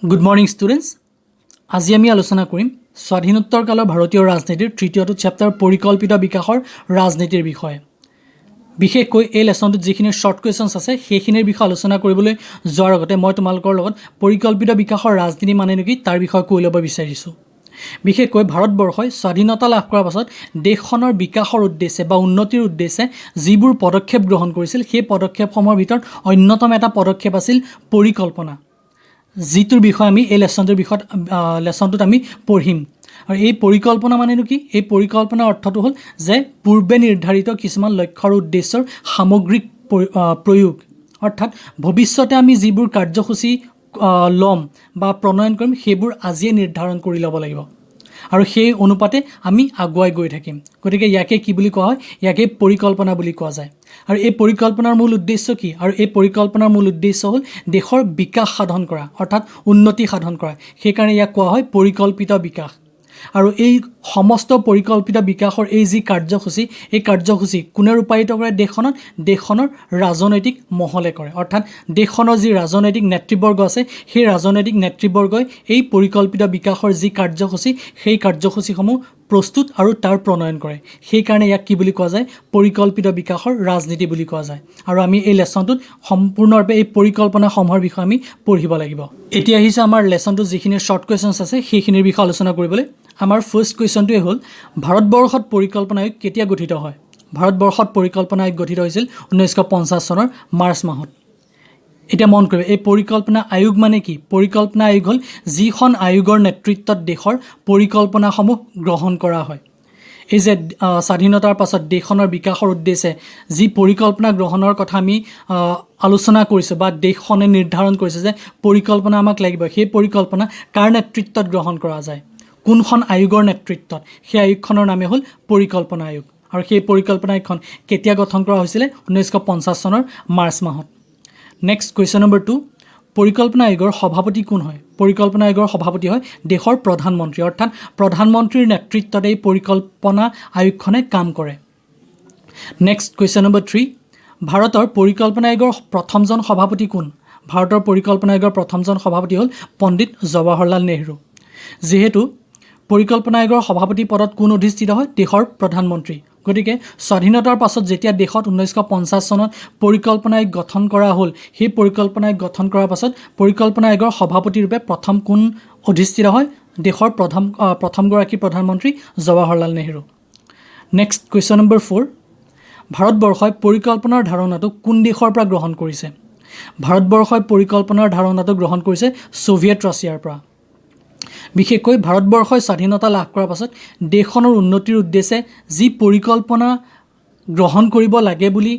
Good morning students. আজি আমি আলোচনা কৰিম স্বাধীনোত্তৰ কালৰ ভাৰতীয় ৰাজনীতিৰ তৃতীয়টো চেপ্টাৰ পৰিকল্পিত বিকাশৰ ৰাজনীতিৰ বিষয়ে। বিশেষকৈ এই লেসনটোত যিখিনি শৰ্ট কোৱেশ্চনছ আছে সেইখিনিৰ বিষয়ে আলোচনা কৰিবলৈ যোৱাৰ আগতে মই তোমালোকৰ লগত পৰিকল্পিত বিকাশৰ ৰাজনীতি মানে কি তাৰ বিষয়ে কৈ ল'ব বিচাৰিছোঁ। বিশেষকৈ ভাৰতবৰ্ষই স্বাধীনতা লাভ কৰাৰ পাছত দেশখনৰ বিকাশৰ উদ্দেশ্যে বা উন্নতিৰ উদ্দেশ্যে যিবোৰ পদক্ষেপ গ্ৰহণ কৰিছিল সেই পদক্ষেপসমূহৰ ভিতৰত অন্যতম এটা পদক্ষেপ আছিল পৰিকল্পনা, যিটোৰ বিষয়ে আমি এই লেসনটোত আমি পঢ়িম। আৰু এই পৰিকল্পনা মানেনো কি? এই পৰিকল্পনাৰ অৰ্থটো হ'ল যে পূৰ্বে নিৰ্ধাৰিত কিছুমান লক্ষ্য আৰু উদ্দেশ্যৰ সামগ্ৰিক প্ৰয়োগ, অৰ্থাৎ ভৱিষ্যতে আমি যিবোৰ কাৰ্যসূচী ল'ম বা প্ৰণয়ন কৰিম সেইবোৰ আজিয়ে নিৰ্ধাৰণ কৰি ল'ব লাগিব আৰু সেই অনুপাতে আমি আগুৱাই গৈ থাকিম। গতিকে ইয়াকে কি বুলি কোৱা হয়? ইয়াকে পৰিকল্পনা বুলি কোৱা যায়। আৰু এই পৰিকল্পনাৰ মূল উদ্দেশ্য কি? আৰু এই পৰিকল্পনাৰ মূল উদ্দেশ্য হ'ল দেশৰ বিকাশ সাধন কৰা, অৰ্থাৎ উন্নতি সাধন কৰা। সেইকাৰণে ইয়াক কোৱা হয় পৰিকল্পিত বিকাশ। আৰু এই সমস্ত পৰিকল্পিত বিকাশৰ এই যি কাৰ্যসূচী, এই কাৰ্যসূচী কোনে ৰূপায়িত কৰে? দেশখনৰ ৰাজনৈতিক মহলে কৰে। অৰ্থাৎ দেশখনৰ যি ৰাজনৈতিক নেতৃবৰ্গ আছে সেই ৰাজনৈতিক নেতৃবৰ্গই এই পৰিকল্পিত বিকাশৰ যি কাৰ্যসূচী সেই কাৰ্যসূচীসমূহ প্ৰস্তুত আৰু তাৰ প্ৰণয়ন কৰে। সেইকাৰণে ইয়াক কি বুলি কোৱা যায়? পৰিকল্পিত বিকাশৰ ৰাজনীতি বুলি কোৱা যায়। আৰু আমি এই লেসনটোত সম্পূৰ্ণৰূপে এই পৰিকল্পনাসমূহৰ বিষয়ে আমি পঢ়িব লাগিব। এতিয়া আহিছে আমাৰ লেসনটোত যিখিনি শৰ্ট কুৱেশ্যনছ আছে সেইখিনিৰ বিষয়ে আলোচনা কৰিবলৈ। আমাৰ ফাৰ্ষ্ট কুৱেশ্যনটোৱে হ'ল ভাৰতবৰ্ষত পৰিকল্পনা আয়োগ কেতিয়া গঠিত হয়? ভাৰতবৰ্ষত পৰিকল্পনা আয়োগ গঠিত হৈছিল 1950 চনৰ মাৰ্চ মাহত। এতিয়া মন কৰিব, এই পৰিকল্পনা আয়োগ মানে কি? পৰিকল্পনা আয়োগ হ'ল যিখন আয়োগৰ নেতৃত্বত দেশৰ পৰিকল্পনাসমূহ গ্ৰহণ কৰা হয়। এই যে স্বাধীনতাৰ পাছত দেশখনৰ বিকাশৰ উদ্দেশ্যে যি পৰিকল্পনা গ্ৰহণৰ কথা আমি আলোচনা কৰিছোঁ বা দেশখনে নিৰ্ধাৰণ কৰিছে যে পৰিকল্পনা আমাক লাগিব, সেই পৰিকল্পনা কাৰ নেতৃত্বত গ্ৰহণ কৰা যায়? কোনখন আয়োগৰ নেতৃত্বত? সেই আয়োগখনৰ নামে হ'ল পৰিকল্পনা আয়োগ। আৰু সেই পৰিকল্পনা আয়োগখন কেতিয়া গঠন কৰা হৈছিলে? 1950 চনৰ মাৰ্চ মাহত। নেক্সট কুৱেশ্যন নম্বৰ 2, পৰিকল্পনা আয়োগৰ সভাপতি কোন হয়? পৰিকল্পনা আয়োগৰ সভাপতি হয় দেশৰ প্ৰধানমন্ত্ৰী, অৰ্থাৎ প্ৰধানমন্ত্ৰীৰ নেতৃত্বত এই পৰিকল্পনা আয়োগখনে কাম কৰে। নেক্সট কুৱেশ্যন নম্বৰ 3, ভাৰতৰ পৰিকল্পনা আয়োগৰ প্ৰথমজন সভাপতি কোন? ভাৰতৰ পৰিকল্পনা আয়োগৰ প্ৰথমজন সভাপতি হ'ল পণ্ডিত জৱাহৰলাল নেহৰু। যিহেতু পৰিকল্পনা আয়োগৰ সভাপতি পদত কোন অধিষ্ঠিত হয়? দেশৰ প্ৰধানমন্ত্ৰী। গতিকে স্বাধীনতাৰ পাছত যেতিয়া দেশত 1950 চনত পৰিকল্পনা আয়োগ গঠন কৰা হ'ল, সেই পৰিকল্পনা আয়োগ গঠন কৰাৰ পাছত পৰিকল্পনা আয়োগৰ সভাপতি ৰূপে প্ৰথম কোন অধিষ্ঠিত হয়? দেশৰ প্ৰথমগৰাকী প্ৰধানমন্ত্ৰী Jawaharlal Nehru. Next question number 4, ভাৰতবৰ্ষই পৰিকল্পনাৰ ধাৰণাটো কোন দেশৰ পৰা গ্ৰহণ কৰিছে? ভাৰতবৰ্ষই পৰিকল্পনাৰ ধাৰণাটো গ্ৰহণ কৰিছে ছোভিয়েট ৰাছিয়াৰ পৰা। বিশেষকৈ ভাৰতবৰ্ষই স্বাধীনতা লাভ কৰাৰ পাছত দেশখনৰ উন্নতিৰ উদ্দেশ্যে যি পৰিকল্পনা গ্ৰহণ কৰিব লাগে বুলি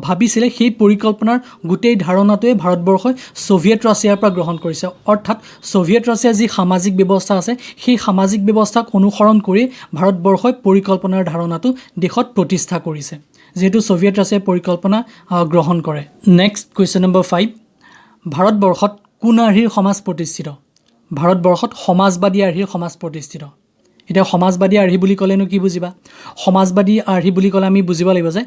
ভাবিছিলে সেই পৰিকল্পনাৰ গোটেই ধাৰণাটোৱে ভাৰতবৰ্ষই ছোভিয়েট ৰাছিয়াৰ পৰা গ্ৰহণ কৰিছে। অৰ্থাৎ ছোভিয়েট ৰাছিয়াৰ যি সামাজিক ব্যৱস্থা আছে সেই সামাজিক ব্যৱস্থাক অনুসৰণ কৰি ভাৰতবৰ্ষই পৰিকল্পনাৰ ধাৰণাটো দেশত প্ৰতিষ্ঠা কৰিছে, যিহেতু ছোভিয়েট ৰাছিয়াই পৰিকল্পনা গ্ৰহণ কৰে। নেক্সট কুৱেশ্যন নম্বৰ 5, ভাৰতবৰ্ষত কোন আৰ্হিৰ সমাজ প্ৰতিষ্ঠিত? ভাৰতবৰ্ষত সমাজবাদী আৰ্হিৰ সমাজ প্ৰতিষ্ঠিত। এতিয়া সমাজবাদী আৰ্হি বুলি ক'লেনো কি বুজিবা? সমাজবাদী আৰ্হি বুলি ক'লে আমি বুজিব লাগিব যে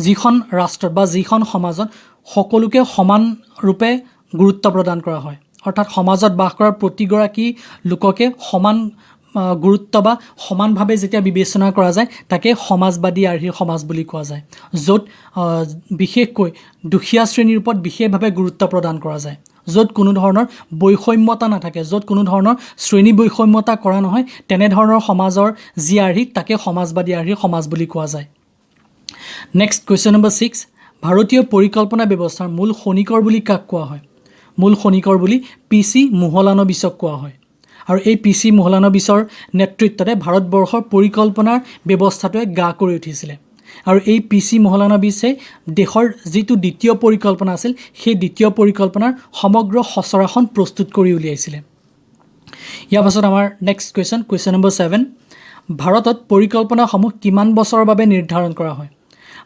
যিখন ৰাষ্ট্ৰত বা যিখন সমাজত সকলোকে সমান ৰূপে গুৰুত্ব প্ৰদান কৰা হয়, অৰ্থাৎ সমাজত বাস কৰা প্ৰতিগৰাকী লোককে সমান গুৰুত্ব বা সমানভাৱে যেতিয়া বিবেচনা কৰা যায় তাকে সমাজবাদী আৰ্হিৰ সমাজ বুলি কোৱা যায়, য'ত বিশেষকৈ দুখীয়া শ্ৰেণীৰ ওপৰত বিশেষভাৱে গুৰুত্ব প্ৰদান কৰা যায়, য'ত কোনো ধৰণৰ বৈষম্যতা নাথাকে, য'ত কোনো ধৰণৰ শ্ৰেণী বৈষম্যতা কৰা নহয়, তেনেধৰণৰ সমাজৰ যি আৰ্হি তাকে সমাজবাদী আৰ্হিৰ সমাজ বুলি কোৱা যায়। নেক্সট কুৱেশ্যন নম্বৰ 6, ভাৰতীয় পৰিকল্পনা ব্যৱস্থাৰ মূল খনিকৰ বুলি কাক কোৱা হয়? মূল খনিকৰ বুলি PC মোহলানবিছক কোৱা হয়। আৰু এই PC মোহলানবিছৰ নেতৃত্বতে ভাৰতবৰ্ষৰ পৰিকল্পনাৰ ব্যৱস্থাটোৱে গা কৰি উঠিছিলে। আৰু এই PC মোহলানবিছে দেশৰ যিটো দ্বিতীয় পৰিকল্পনা আছিল সেই দ্বিতীয় পৰিকল্পনাৰ সমগ্ৰ খচৰাখন প্ৰস্তুত কৰি উলিয়াইছিলে। ইয়াৰ পাছত আমাৰ নেক্সট কুৱেশ্যন নম্বৰ 7, ভাৰতত পৰিকল্পনাসমূহ কিমান বছৰৰ বাবে নিৰ্ধাৰণ কৰা হয়?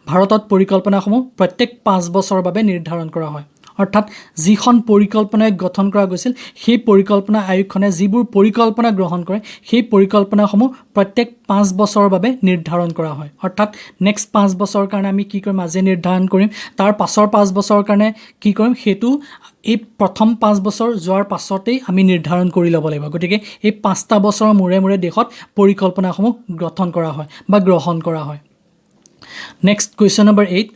ভাৰতত পৰিকল্পনাসমূহ প্ৰত্যেক 5 বছৰৰ বাবে নিৰ্ধাৰণ কৰা হয়। অৰ্থাৎ যিখন পৰিকল্পনা গঠন কৰা গৈছিল সেই পৰিকল্পনা আয়োগখনে যিবোৰ পৰিকল্পনা গ্ৰহণ কৰে সেই পৰিকল্পনাসমূহ প্ৰত্যেক 5 বছৰৰ বাবে নিৰ্ধাৰণ কৰা হয় অৰ্থাৎ নেক্সট 5 বছৰৰ কাৰণে আমি কি কৰিম আজি নিৰ্ধাৰণ কৰিম তাৰ পাছৰ 5 বছৰৰ কাৰণে কি কৰিম হেতু এই প্ৰথম 5 বছৰ যোৱাৰ পাছতেই আমি নিৰ্ধাৰণ কৰি ল'ব লাগিব গতিকে এই 5টা বছৰৰ মূৰে মূৰে দেশত পৰিকল্পনাসমূহ গঠন কৰা হয় বা গ্ৰহণ কৰা হয় নেক্সট কুৱেশ্যন নম্বৰ 8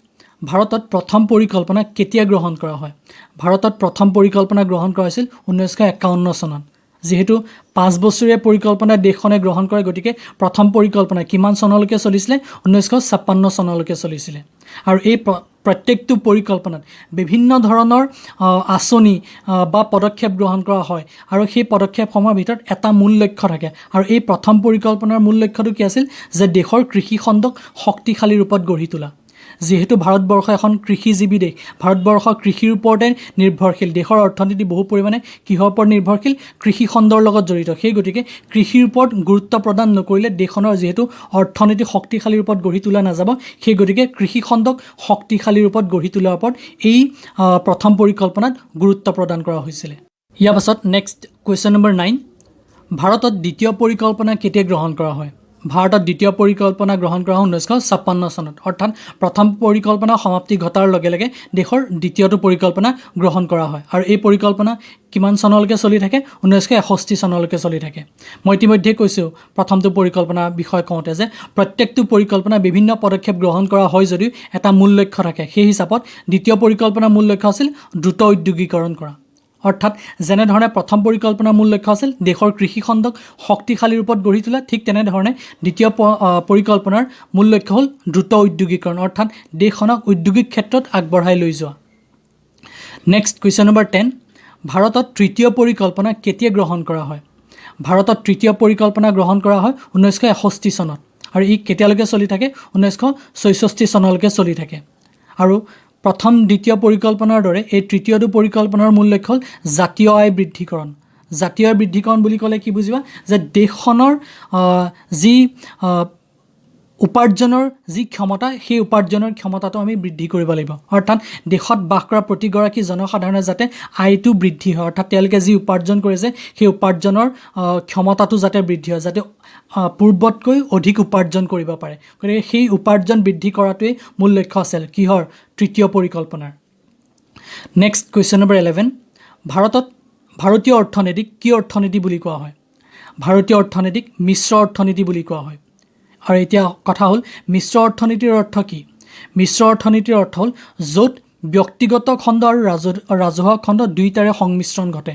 ভাৰতত প্ৰথম পৰিকল্পনা কেতিয়া গ্ৰহণ কৰা হয় ভাৰতত প্ৰথম পৰিকল্পনা গ্ৰহণ কৰা হৈছিল 1951 চনত যেহেতু 5 বছৰীয়া পৰিকল্পনা দেশখনে গ্ৰহণ কৰে গতিকে প্ৰথম পৰিকল্পনা কিমান চনলৈকে চলিছিলে 1956 চনলৈকে চলিছিলে আৰু এই প্ৰত্যেকটো পৰিকল্পনাত বিভিন্ন ধৰণৰ আঁচনি বা পদক্ষেপ গ্ৰহণ কৰা হয় আৰু সেই পদক্ষেপসমূহৰ ভিতৰত এটা মূল লক্ষ্য থাকে আৰু এই প্ৰথম পৰিকল্পনাৰ মূল লক্ষ্যটো কি আছিল যে দেশৰ কৃষি খণ্ডক শক্তিশালী ৰূপত গঢ়ি তোলা যেহেতু ভাৰতবৰ্ষ এখন কৃষিজীৱী দেশ ভাৰতবৰ্ষ কৃষিৰ ওপৰতে নিৰ্ভৰশীল দেশৰ অৰ্থনীতি বহু পৰিমাণে কিহৰ ওপৰত নিৰ্ভৰশীল কৃষি খণ্ডৰ লগত জড়িত সেই গতিকে কৃষিৰ ওপৰত গুৰুত্ব প্ৰদান নকৰিলে দেশখনৰ যেহেতু অৰ্থনীতি শক্তিশালী ৰূপত গঢ়ি তোলা নাযাব সেই গতিকে কৃষি খণ্ডক শক্তিশালী ৰূপত গঢ়ি তোলাৰ ওপৰত এই প্ৰথম পৰিকল্পনাত গুৰুত্ব প্ৰদান কৰা হৈছিল ইয়াৰ পাছত নেক্সট কুৱেশ্যন নম্বৰ 9 ভাৰতত দ্বিতীয় পৰিকল্পনা কেতিয়া গ্ৰহণ কৰা হয় ভাৰতত দ্বিতীয় পৰিকল্পনা গ্ৰহণ কৰা হয় 1956 চনত অৰ্থাৎ প্ৰথম পৰিকল্পনা সমাপ্তি ঘটাৰ লগে লগে দেশৰ দ্বিতীয়টো পৰিকল্পনা গ্ৰহণ কৰা হয় আৰু এই পৰিকল্পনা কিমান চনলৈকে চলি থাকে 1961 চনলৈকে চলি থাকে মই ইতিমধ্যে কৈছোঁ প্ৰথমটো পৰিকল্পনা বিষয় কওঁতে যে প্ৰত্যেকটো পৰিকল্পনা বিভিন্ন পদক্ষেপ গ্ৰহণ কৰা হয় যদিও এটা মূল লক্ষ্য থাকে সেই হিচাপত দ্বিতীয় পৰিকল্পনাৰ মূল লক্ষ্য আছিল দ্ৰুত ঔদ্যোগিকৰণ কৰা অৰ্থাৎ যেনেধৰণে প্ৰথম পৰিকল্পনাৰ মূল লক্ষ্য আছিল দেশৰ কৃষি খণ্ডক শক্তিশালী ৰূপত গঢ়ি তোলা ঠিক তেনেধৰণে দ্বিতীয় পৰিকল্পনাৰ মূল লক্ষ্য হ'ল দ্ৰুত ঔদ্যোগিকৰণ অৰ্থাৎ দেশখনক ঔদ্যোগিক ক্ষেত্ৰত আগবঢ়াই লৈ যোৱা নেক্সট কুৱেশ্যন নম্বৰ 10 ভাৰতত তৃতীয় পৰিকল্পনা কেতিয়া গ্ৰহণ কৰা হয় ভাৰতত তৃতীয় পৰিকল্পনা গ্ৰহণ কৰা হয় 1961 চনত আৰু ই কেতিয়ালৈকে চলি থাকে 1964 চনলৈকে চলি থাকে আৰু প্ৰথম দ্বিতীয় পৰিকল্পনাৰ দৰে এই তৃতীয়টো পৰিকল্পনাৰ মূল লক্ষ্য হ'ল জাতীয় আয় বৃদ্ধিকৰণ জাতীয় আয় বৃদ্ধিকৰণ বুলি ক'লে কি বুজিবা যে দেশখনৰ যি উপাৰ্জনৰ যি ক্ষমতা সেই উপাৰ্জনৰ ক্ষমতাটো আমি বৃদ্ধি কৰিব লাগিব অৰ্থাৎ দেশত বাস কৰা প্ৰতিগৰাকী জনসাধাৰণৰ যাতে আয়টো বৃদ্ধি হয় অৰ্থাৎ তেওঁলোকে যি উপাৰ্জন কৰিছে সেই উপাৰ্জনৰ ক্ষমতাটো যাতে বৃদ্ধি হয় যাতে পূৰ্বতকৈ অধিক উপাৰ্জন কৰিব পাৰে গতিকে সেই উপাৰ্জন বৃদ্ধি কৰাটোৱেই মূল লক্ষ্য আছিল কিহৰ তৃতীয় পৰিকল্পনাৰ নেক্সট কুৱেশ্যন নম্বৰ 11 ভাৰতীয় অৰ্থনীতিক কি অৰ্থনীতি বুলি কোৱা হয় ভাৰতীয় অৰ্থনীতিক মিশ্ৰ অৰ্থনীতি বুলি কোৱা হয় আৰু এতিয়া কথা হ'ল মিশ্ৰ অৰ্থনীতিৰ অৰ্থ কি মিশ্ৰ অৰ্থনীতিৰ অৰ্থ হ'ল য'ত ব্যক্তিগত খণ্ড আৰু ৰাজহুৱা খণ্ড দুয়োটাৰে সংমিশ্ৰণ ঘটে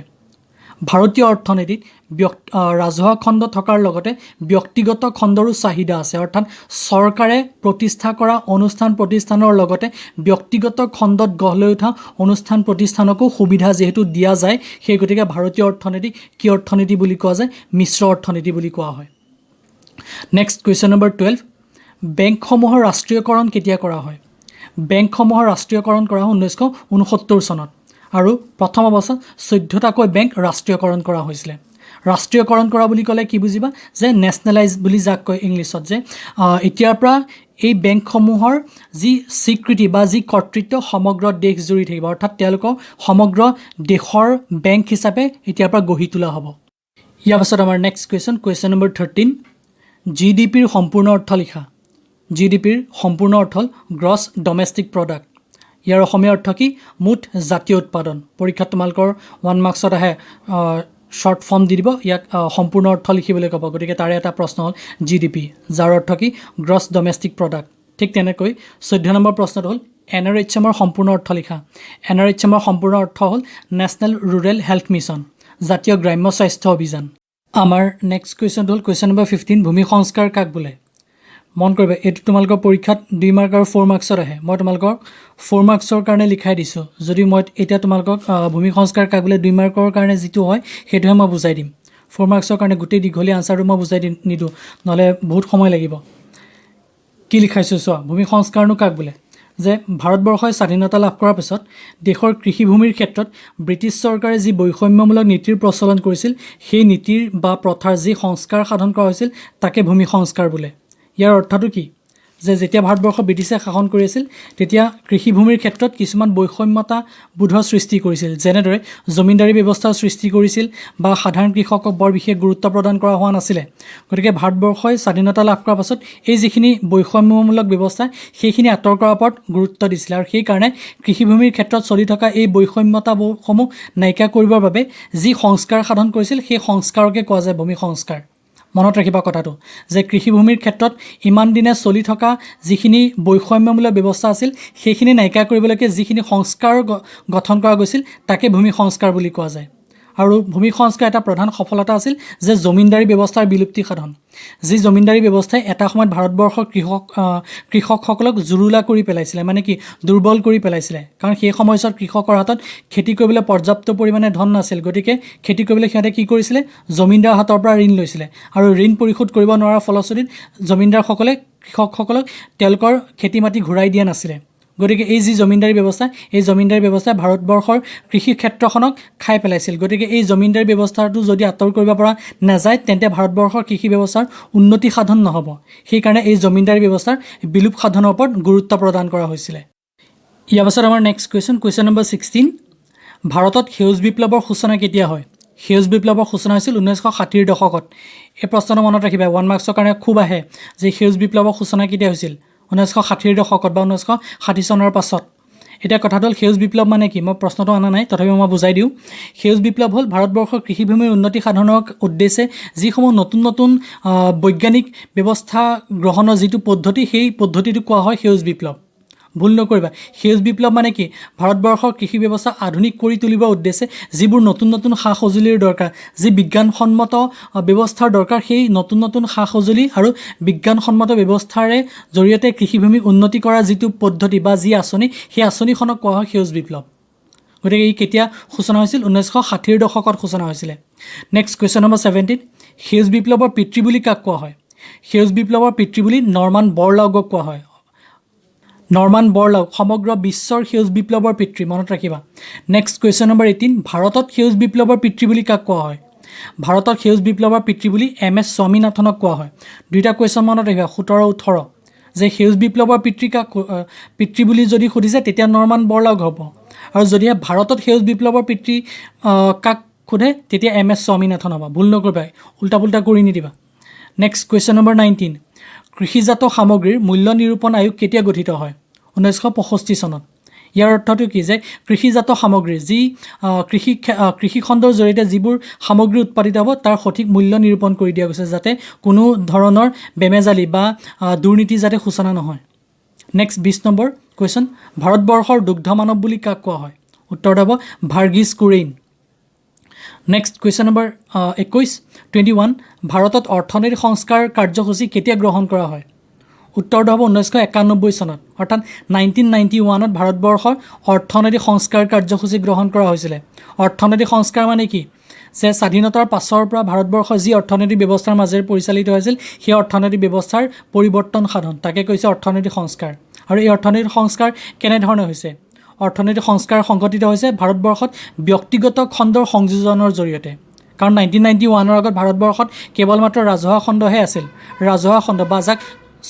ভাৰতীয় অৰ্থনীতিত ৰাজহুৱা খণ্ড থকাৰ লগতে ব্যক্তিগত খণ্ডৰো চাহিদা আছে অৰ্থাৎ চৰকাৰে প্ৰতিষ্ঠা কৰা অনুষ্ঠান প্ৰতিষ্ঠানৰ লগতে ব্যক্তিগত খণ্ডত গঢ় লৈ উঠা অনুষ্ঠান প্ৰতিষ্ঠানকো সুবিধা যিহেতু দিয়া যায় সেই গতিকে ভাৰতীয় অৰ্থনীতিক কি অৰ্থনীতি বুলি কোৱা যায় মিশ্ৰ অৰ্থনীতি বুলি কোৱা হয় নেক্সট কুৱেশ্যন নম্বৰ 12 বেংকসমূহৰ ৰাষ্ট্ৰীয়কৰণ কেতিয়া কৰা হয় বেংকসমূহৰ ৰাষ্ট্ৰীয়কৰণ কৰা হয় 1969 চনত আৰু প্ৰথম অৱস্থাত 14টাকৈ বেংক ৰাষ্ট্ৰীয়কৰণ কৰা হৈছিলে ৰাষ্ট্ৰীয়কৰণ কৰা বুলি ক'লে কি বুজিবা যে নেশ্যনেলাইজ বুলি যাক কয় ইংলিছত যে এতিয়াৰ পৰা এই বেংকসমূহৰ যি স্বীকৃতি বা যি কৰ্তৃত্ব সমগ্ৰ দেশ জুৰি থাকিব অৰ্থাৎ তেওঁলোকক সমগ্ৰ দেশৰ বেংক হিচাপে এতিয়াৰ পৰা গঢ়ি তোলা হ'ব ইয়াৰ পাছত আমাৰ নেক্সট কুৱেশ্যন নম্বৰ 13 GDPৰ সম্পূৰ্ণ অৰ্থ লিখা GDPৰ সম্পূৰ্ণ অৰ্থ হ'ল গ্ৰছ ডমেষ্টিক প্ৰডাক্ট ইয়াৰ অসমীয়া অৰ্থ কি মুঠ জাতীয় উৎপাদন পৰীক্ষাত তোমালোকৰ 1 মাৰ্কছত আহে শৰ্ট ফৰ্ম দি দিব ইয়াক সম্পূৰ্ণ অৰ্থ লিখিবলৈ ক'ব গতিকে তাৰে এটা প্ৰশ্ন হ'ল GDP যাৰ অৰ্থ কি গ্ৰছ ডমেষ্টিক প্ৰডাক্ট ঠিক তেনেকৈ 14 নম্বৰ প্ৰশ্নটো হ'ল NRHMৰ সম্পূৰ্ণ অৰ্থ লিখা NRHMৰ সম্পূৰ্ণ অৰ্থ হ'ল নেশ্যনেল ৰুৰেল হেল্থ মিছন জাতীয় গ্ৰাম্য স্বাস্থ্য অভিযান আমাৰ নেক্সট কুৱেশ্যনটো হ'ল কুৱেশ্যন নম্বৰ 15 ভূমি সংস্কাৰ কাক বোলে মন কৰিবা এইটো তোমালোকৰ পৰীক্ষাত 2 মাৰ্ক আৰু 4 মাৰ্কছত আহে মই তোমালোকক 4 মাৰ্কছৰ কাৰণে লিখাই দিছোঁ যদি মই এতিয়া তোমালোকক ভূমি সংস্কাৰ কাক বোলে 2 মাৰ্কৰ কাৰণে যিটো হয় সেইটোহে মই বুজাই দিম 4 মাৰ্কছৰ কাৰণে গোটেই দীঘলীয়া আনচাৰটো মই বুজাই নিদিওঁ নহ'লে বহুত সময় লাগিব কি লিখাইছোঁ চোৱা ভূমি সংস্কাৰনো কাক বোলে যে ভাৰতবৰ্ষই স্বাধীনতা লাভ কৰাৰ পিছত দেশৰ কৃষিভূমিৰ ক্ষেত্ৰত ব্ৰিটিছ চৰকাৰে যি বৈষম্যমূলক নীতিৰ প্ৰচলন কৰিছিল সেই নীতিৰ বা প্ৰথাৰ যি সংস্কাৰ সাধন কৰা হৈছিল তাকে ভূমি সংস্কাৰ বোলে ইয়াৰ অৰ্থটো কি যে যেতিয়া ভাৰতবৰ্ষ ব্ৰিটিছে শাসন কৰি আছিল তেতিয়া কৃষিভূমিৰ ক্ষেত্ৰত কিছুমান বৈষম্যতা বোধৰ সৃষ্টি কৰিছিল যেনেদৰে জমিনদাৰী ব্যৱস্থাৰ সৃষ্টি কৰিছিল বা সাধাৰণ কৃষকক বৰ বিশেষ গুৰুত্ব প্ৰদান কৰা হোৱা নাছিলে গতিকে ভাৰতবৰ্ষই স্বাধীনতা লাভ কৰাৰ পাছত এই যিখিনি বৈষম্যমূলক ব্যৱস্থা সেইখিনি আঁতৰ কৰাৰ ওপৰত গুৰুত্ব দিছিল আৰু সেই কাৰণে কৃষিভূমিৰ ক্ষেত্ৰত চলি থকা এই বৈষম্যতাসমূহ নাইকিয়া কৰিবৰ বাবে যি সংস্কাৰ সাধন কৰিছিল সেই সংস্কাৰকে কোৱা যায় ভূমি সংস্কাৰ মনত ৰাখিবা কথাটো যে কৃষিভূমিৰ ক্ষেত্ৰত ইমান দিনে চলি থকা যিখিনি বৈষম্যমূলক ব্যৱস্থা আছিল সেইখিনি নাইকিয়া কৰিবলৈকে যিখিনি সংস্কাৰ গঠন কৰা গৈছিল তাকে ভূমি সংস্কাৰ বুলি কোৱা যায় আৰু ভূমি সংস্কাৰ এটা প্ৰধান সফলতা আছিল যে জমিনদাৰী ব্যৱস্থাৰ বিলুপ্তি সাধন যি জমিনদাৰী ব্যৱস্থাই এটা সময়ত ভাৰতবৰ্ষৰ কৃষকসকলক জুৰুলা কৰি পেলাইছিলে মানে কি দুৰ্বল কৰি পেলাইছিলে কাৰণ সেই সময়ছোৱাত কৃষকৰ হাতত খেতি কৰিবলৈ পৰ্যাপ্ত পৰিমাণে ধন নাছিল গতিকে খেতি কৰিবলৈ সিহঁতে কি কৰিছিলে জমিনদাৰৰ হাতৰ পৰা ঋণ লৈছিলে আৰু ঋণ পৰিশোধ কৰিব নোৱাৰাৰ ফলস্বৰূপত জমিনদাৰসকলে কৃষকসকলক তেওঁলোকৰ খেতি মাটি ঘূৰাই দিয়া নাছিলে গতিকে এই যি জমিনদাৰী ব্যৱস্থাই ভাৰতবৰ্ষৰ কৃষি ক্ষেত্ৰখনক খাই পেলাইছিল গতিকে এই জমিনদাৰী ব্যৱস্থাটো যদি আঁতৰ কৰিব পৰা নাযায় তেন্তে ভাৰতবৰ্ষৰ কৃষি ব্যৱস্থাৰ উন্নতি সাধন নহ'ব সেইকাৰণে এই জমিনদাৰী ব্যৱস্থাৰ বিলুপ সাধনৰ ওপৰত গুৰুত্ব প্ৰদান কৰা হৈছিলে ইয়াৰ পাছত আমাৰ নেক্সট কুৱেশ্যন নম্বৰ 16 ভাৰতত সেউজ বিপ্লৱৰ সূচনা কেতিয়া হয় সেউজ বিপ্লৱৰ সূচনা হৈছিল 1960ৰ দশকত এই প্ৰশ্নটো মনত ৰাখিবা 1 মাৰ্কছৰ কাৰণে খুব আহে যে সেউজ বিপ্লৱৰ সূচনা কেতিয়া হৈছিল 1960ৰ দশকত বা 1960 চনৰ পাছত এতিয়া কথাটো হ'ল সেউজ বিপ্লৱ মানে কি মই প্ৰশ্নটো আনা নাই তথাপিও মই বুজাই দিওঁ সেউজ বিপ্লৱ হ'ল ভাৰতবৰ্ষৰ কৃষিভূমিৰ উন্নতি সাধনৰ উদ্দেশ্যে যিসমূহ নতুন বৈজ্ঞানিক ব্যৱস্থা গ্ৰহণৰ যিটো পদ্ধতি সেই পদ্ধতিটো কোৱা হয় সেউজ বিপ্লৱ ভুল নকৰিবা সেউজ বিপ্লৱ মানে কি ভাৰতবৰ্ষৰ কৃষি ব্যৱস্থা আধুনিক কৰি তুলিবৰ উদ্দেশ্যে যিবোৰ নতুন সা সঁজুলিৰ দৰকাৰ যি বিজ্ঞানসন্মত ব্যৱস্থাৰ দৰকাৰ সেই নতুন সা সঁজুলি আৰু বিজ্ঞানসন্মত ব্যৱস্থাৰে জৰিয়তে কৃষিভূমি উন্নতি কৰাৰ যিটো পদ্ধতি বা যি আঁচনি সেই আঁচনিখনক কোৱা হয় সেউজ বিপ্লৱ গতিকে এই কেতিয়া সূচনা হৈছিল 1960ৰ দশকত সূচনা হৈছিলে নেক্সট কুৱেশ্যন নম্বৰ 17 সেউজ বিপ্লৱৰ পিতৃ বুলি কাক কোৱা হয় সেউজ বিপ্লৱৰ পিতৃ বুলি নৰ্মান বৰলাউগক কোৱা হয় নৰ্মান বৰলাউগ সমগ্ৰ বিশ্বৰ সেউজ বিপ্লৱৰ পিতৃ মনত ৰাখিবা নেক্সট কুৱেশ্যন নম্বৰ 18 ভাৰতত সেউজ বিপ্লৱৰ পিতৃ বুলি কাক কোৱা হয় ভাৰতত সেউজ বিপ্লৱৰ পিতৃ বুলি MS স্বামীনাথনক কোৱা হয় দুইটা কুৱেশ্যন মনত ৰাখিবা 17 18 যে সেউজ বিপ্লৱৰ পিতৃ বুলি যদি সুধিছে তেতিয়া নৰ্মান বৰলাউগ হ'ব আৰু যদিহে ভাৰতত সেউজ বিপ্লৱৰ পিতৃ কাক সোধে তেতিয়া MS স্বামীনাথন হ'ব ভুল নকৰিবা উল্টা পুল্টা কৰি নিদিবা নেক্সট কুৱেশ্যন নম্বৰ 19 কৃষিজাত সামগ্ৰীৰ মূল্য নিৰূপণ আয়োগ কেতিয়া গঠিত হয় 1965 চনত ইয়াৰ অৰ্থটো কি যে কৃষিজাত সামগ্ৰী যি কৃষি খণ্ডৰ জৰিয়তে যিবোৰ সামগ্ৰী উৎপাদিত হ'ব তাৰ সঠিক মূল্য নিৰূপণ কৰি দিয়া গৈছে যাতে কোনো ধৰণৰ বেমেজালি বা দুৰ্নীতি যাতে সূচনা নহয় নেক্সট 20 নম্বৰ কুৱেশ্যন ভাৰতবৰ্ষৰ দুগ্ধ মানৱ বুলি কাক কোৱা হয় উত্তৰ হ'ব Varghese Kurien next question number 21 ভাৰতত অৰ্থনৈতিক সংস্কাৰ কাৰ্যসূচী কেতিয়া গ্ৰহণ কৰা হয় উত্তৰটো হ'ব 1991 চনত অৰ্থাৎ 1991ত ভাৰতবৰ্ষৰ অৰ্থনৈতিক সংস্কাৰ কাৰ্যসূচী গ্ৰহণ কৰা হৈছিলে অৰ্থনৈতিক সংস্কাৰ মানে কি যে স্বাধীনতাৰ পাছৰ পৰা ভাৰতবৰ্ষৰ যি অৰ্থনৈতিক ব্যৱস্থাৰ মাজেৰে পৰিচালিত হৈছিল সেই অৰ্থনৈতিক ব্যৱস্থাৰ পৰিৱৰ্তন সাধন তাকে কৈছে অৰ্থনৈতিক সংস্কাৰ আৰু এই অৰ্থনৈতিক সংস্কাৰ কেনেধৰণে হৈছে অৰ্থনৈতিক সংস্কাৰ সংঘটিত হৈছে ভাৰতবৰ্ষত ব্যক্তিগত খণ্ডৰ সংযোজনৰ জৰিয়তে কাৰণ 1991ৰ আগত ভাৰতবৰ্ষত কেৱল মাত্ৰ ৰাজহুৱা খণ্ডহে আছিল ৰাজহুৱা খণ্ড বা যাক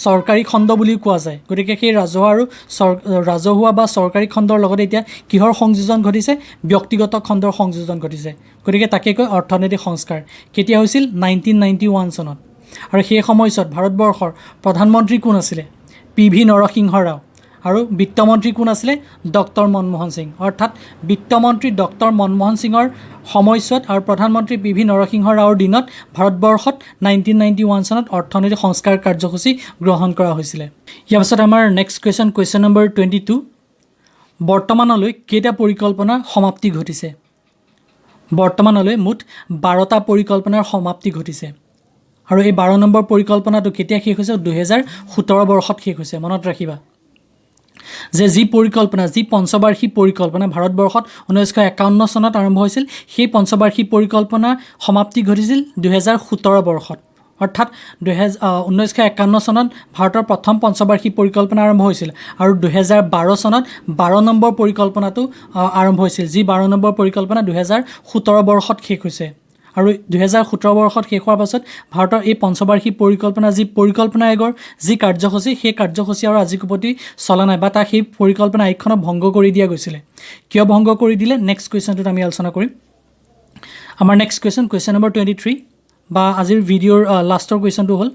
চৰকাৰী খণ্ড বুলি কোৱা যায় গতিকে সেই ৰাজহুৱা বা চৰকাৰী খণ্ডৰ লগতে এতিয়া কিহৰ সংযোজন ঘটিছে ব্যক্তিগত খণ্ডৰ সংযোজন ঘটিছে গতিকে তাকে কয় অৰ্থনৈতিক সংস্কাৰ কেতিয়া হৈছিল 1991 চনত আৰু সেই সময়ছোৱাত ভাৰতবৰ্ষৰ প্ৰধানমন্ত্ৰী কোন আছিলে PV নৰসিংহ ৰাও আৰু বিত্তমন্ত্ৰী কোন আছিলে ডক্টৰ মনমোহন সিং অৰ্থাৎ বিত্তমন্ত্ৰী ডক্টৰ মনমোহন সিঙৰ সময়ছোৱাত আৰু প্ৰধানমন্ত্ৰী PV নৰসিংহ ৰাওৰ দিনত ভাৰতবৰ্ষত 1991 চনত অৰ্থনৈতিক সংস্কাৰ কাৰ্যসূচী গ্ৰহণ কৰা হৈছিলে ইয়াৰ পাছত আমাৰ নেক্সট কুৱেশ্যন নম্বৰ 22 বৰ্তমানলৈ কেইটা পৰিকল্পনাৰ সমাপ্তি ঘটিছে বৰ্তমানলৈ মুঠ 12টা পৰিকল্পনাৰ সমাপ্তি ঘটিছে আৰু এই 12 নম্বৰ পৰিকল্পনাটো কেতিয়া শেষ হৈছে 2017 বৰ্ষত শেষ হৈছে মনত ৰাখিবা যে যি পঞ্চবাৰ্ষিক পৰিকল্পনা ভাৰতবৰ্ষত 1951 চনত আৰম্ভ হৈছিল সেই পঞ্চবাৰ্ষিক পৰিকল্পনা সমাপ্তি ঘটিছিল 2017 বৰ্ষত অৰ্থাৎ 1951 চনত ভাৰতৰ প্ৰথম পঞ্চবাৰ্ষিক পৰিকল্পনা আৰম্ভ হৈছিল আৰু 2012 চনত 12 নম্বৰ পৰিকল্পনাটো আৰম্ভ হৈছিল যি 12 নম্বৰ পৰিকল্পনা 2017 বৰ্ষত শেষ হৈছে আৰু 2017 বৰ্ষত শেষ হোৱাৰ পাছত ভাৰতৰ এই পঞ্চবাৰ্ষিক পৰিকল্পনা যি পৰিকল্পনা আয়োগৰ যি কাৰ্যসূচী সেই কাৰ্যসূচী আৰু আজিকো প্ৰতি চলা নাই বা তাক সেই পৰিকল্পনা আয়োগখনক ভংগ কৰি দিয়া গৈছিলে কিয় ভংগ কৰি দিলে নেক্সট কুৱেশ্যনটোত আমি আলোচনা কৰিম আমাৰ নেক্সট কুৱেশ্যন নম্বৰ 23 বা আজিৰ ভিডিঅ'ৰ লাষ্টৰ কুৱেশ্যনটো হ'ল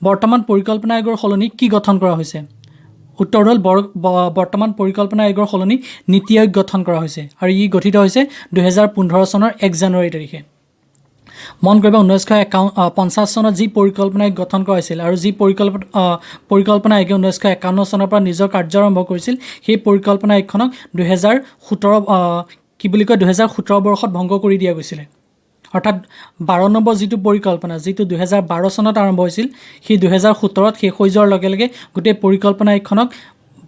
বৰ্তমান পৰিকল্পনা আয়োগৰ সলনি কি গঠন কৰা হৈছে উত্তৰ হ'ল বৰ্তমান পৰিকল্পনা আয়োগৰ সলনি নীতি আয়োগ গঠন কৰা হৈছে আৰু ই গঠিত হৈছে 2015 চনৰ 1 জানুৱাৰী তাৰিখে মন কৰিব 1950 চনত যি পৰিকল্পনা আয়োগ গঠন কৰা হৈছিল আৰু যি পৰিকল্পনা আয়োগে 1951 চনৰ পৰা নিজৰ কাৰ্য আৰম্ভ কৰিছিল সেই পৰিকল্পনা আয়োগখনক 2017 বৰ্ষত ভংগ কৰি দিয়া গৈছিলে অৰ্থাৎ 12 নম্বৰ যিটো পৰিকল্পনা যিটো 2012 চনত আৰম্ভ হৈছিল সেই 2017ত শেষ হৈ যোৱাৰ লগে লগে গোটেই পৰিকল্পনা আয়োগখনক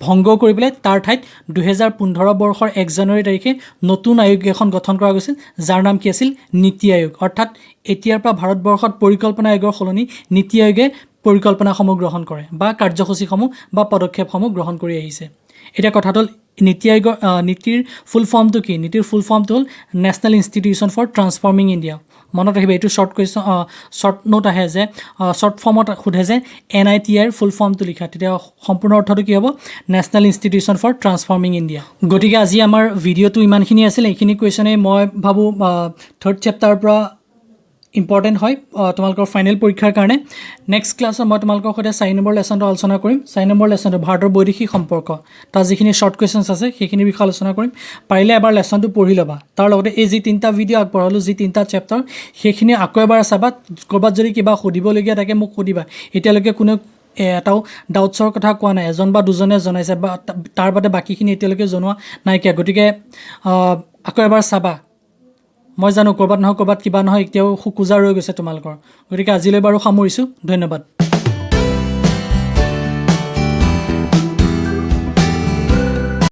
ভংগ কৰি পেলাই তাৰ ঠাইত 2015 বৰ্ষৰ 1 জানুৱাৰী তাৰিখে নতুন আয়োগ এখন গঠন কৰা গৈছিল যাৰ নাম কি আছিল নীতি আয়োগ অৰ্থাৎ এতিয়াৰ পৰা ভাৰতবৰ্ষত পৰিকল্পনা আয়োগৰ সলনি নীতি আয়োগে পৰিকল্পনাসমূহ গ্ৰহণ কৰে বা কাৰ্যসূচীসমূহ বা পদক্ষেপসমূহ গ্ৰহণ কৰি আহিছে এতিয়া কথাটো নীতি আয়োগৰ নীতিৰ ফুল ফৰ্মটো কি নীতিৰ ফুল ফৰ্মটো হ'ল national institution for transforming India মনত ৰাখিব এইটো শ্বৰ্ট নোট আহে যে শ্বৰ্ট ফৰ্মত সোধে যে NITIৰ ফুল ফৰ্মটো লিখা তেতিয়া সম্পূৰ্ণ অৰ্থটো কি হ'ব national institution for transforming India গতিকে আজি আমাৰ ভিডিঅ'টো ইমানখিনি আছিল এইখিনি কুৱেশ্যনে মই ভাবোঁ থাৰ্ড চেপ্টাৰৰ পৰা ইম্পৰ্টেণ্ট হয় তোমালোকৰ ফাইনেল পৰীক্ষাৰ কাৰণে নেক্সট ক্লাছত মই তোমালোকৰ সৈতে 4 নম্বৰ লেচনটো আলোচনা কৰিম 4 নম্বৰ লেচনটো ভাৰতৰ বৈদেশিক সম্পৰ্ক তাৰ যিখিনি শ্বৰ্ট কুৱেশ্যনছ আছে সেইখিনিৰ বিষয়ে আলোচনা কৰিম পাৰিলে এবাৰ লেচনটো পঢ়ি ল'বা তাৰ লগতে এই যি 3টা ভিডিঅ' আগবঢ়ালোঁ যি 3টা চেপ্টাৰ সেইখিনি আকৌ এবাৰ চাবা ক'ৰবাত যদি কিবা সুধিবলগীয়া থাকে মোক সুধিবা এতিয়ালৈকে কোনো এটাও ডাউটছৰ কথা কোৱা নাই এজন বা দুজনে জনাইছে বা তাৰ বাদে বাকীখিনি এতিয়ালৈকে জনোৱা নাইকিয়া গতিকে আকৌ এবাৰ চাবা মই জানো ক'ৰবাত নহয় ক'ৰবাত কিবা নহয় এতিয়াও খোকোজা ৰৈ গৈছে তোমালোকৰ গতিকে আজিলৈ বাৰু সামৰিছোঁ ধন্যবাদ